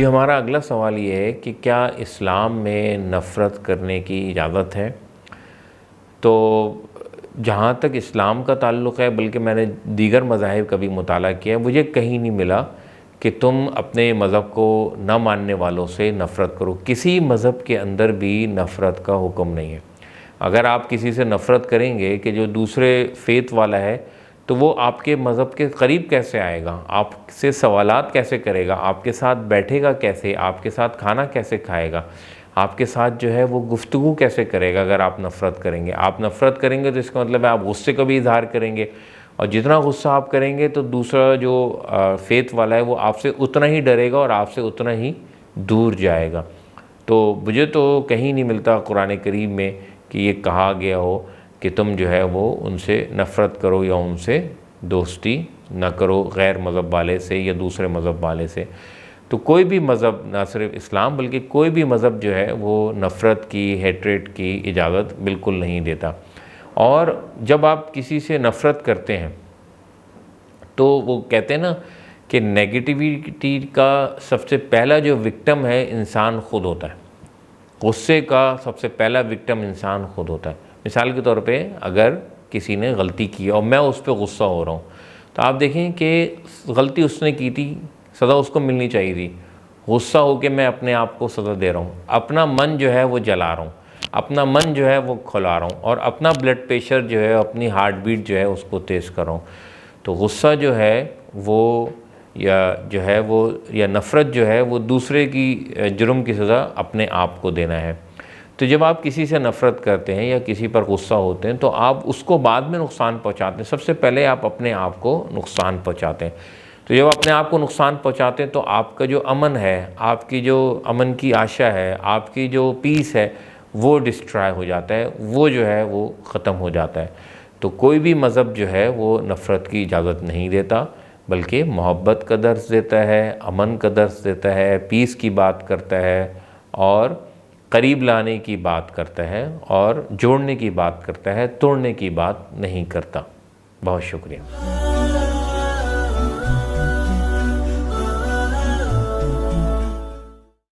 جی ہمارا اگلا سوال یہ ہے کہ کیا اسلام میں نفرت کرنے کی اجازت ہے؟ تو جہاں تک اسلام کا تعلق ہے، بلکہ میں نے دیگر مذاہب کا بھی مطالعہ کیا، مجھے کہیں نہیں ملا کہ تم اپنے مذہب کو نہ ماننے والوں سے نفرت کرو۔ کسی مذہب کے اندر بھی نفرت کا حکم نہیں ہے۔ اگر آپ کسی سے نفرت کریں گے کہ جو دوسرے فیت والا ہے، تو وہ آپ کے مذہب کے قریب کیسے آئے گا؟ آپ سے سوالات کیسے کرے گا؟ آپ کے ساتھ بیٹھے گا کیسے؟ آپ کے ساتھ کھانا کیسے کھائے گا؟ آپ کے ساتھ جو ہے وہ گفتگو کیسے کرے گا اگر آپ نفرت کریں گے؟ آپ نفرت کریں گے تو اس کا مطلب ہے آپ غصے کا بھی اظہار کریں گے، اور جتنا غصہ آپ کریں گے تو دوسرا جو فیت والا ہے وہ آپ سے اتنا ہی ڈرے گا اور آپ سے اتنا ہی دور جائے گا۔ تو مجھے تو کہیں نہیں ملتا قرآن کریم میں کہ یہ کہا گیا ہو کہ تم جو ہے وہ ان سے نفرت کرو یا ان سے دوستی نہ کرو، غیر مذہب والے سے یا دوسرے مذہب والے سے۔ تو کوئی بھی مذہب، نہ صرف اسلام بلکہ کوئی بھی مذہب جو ہے وہ نفرت کی، ہیٹریٹ کی اجازت بالکل نہیں دیتا۔ اور جب آپ کسی سے نفرت کرتے ہیں تو وہ کہتے ہیں نا کہ نیگیٹیوٹی کا سب سے پہلا جو وکٹم ہے انسان خود ہوتا ہے۔ غصے کا سب سے پہلا وکٹم انسان خود ہوتا ہے۔ مثال کے طور پہ اگر کسی نے غلطی کی اور میں اس پہ غصہ ہو رہا ہوں، تو آپ دیکھیں کہ غلطی اس نے کی تھی، سزا اس کو ملنی چاہیے تھی، غصہ ہو کے میں اپنے آپ کو سزا دے رہا ہوں، اپنا من جو ہے وہ جلا رہا ہوں، اپنا من جو ہے وہ کھلا رہا ہوں، اور اپنا بلڈ پریشر جو ہے، اپنی ہارٹ بیٹ جو ہے اس کو تیز کر رہا ہوں۔ تو غصہ جو ہے وہ یا نفرت جو ہے وہ دوسرے کی جرم کی سزا اپنے آپ کو دینا ہے۔ تو جب آپ کسی سے نفرت کرتے ہیں یا کسی پر غصہ ہوتے ہیں تو آپ اس کو بعد میں نقصان پہنچاتے ہیں، سب سے پہلے آپ اپنے آپ کو نقصان پہنچاتے ہیں۔ تو جب اپنے آپ کو نقصان پہنچاتے ہیں تو آپ کا جو امن ہے، آپ کی جو امن کی آشا ہے، آپ کی جو پیس ہے، وہ ڈسٹرائے ہو جاتا ہے، وہ جو ہے وہ ختم ہو جاتا ہے۔ تو کوئی بھی مذہب جو ہے وہ نفرت کی اجازت نہیں دیتا، بلکہ محبت کا درس دیتا ہے، امن کا درس دیتا ہے، پیس کی بات کرتا ہے، اور قریب لانے کی بات کرتا ہے، اور جوڑنے کی بات کرتا ہے، توڑنے کی بات نہیں کرتا۔ بہت شکریہ۔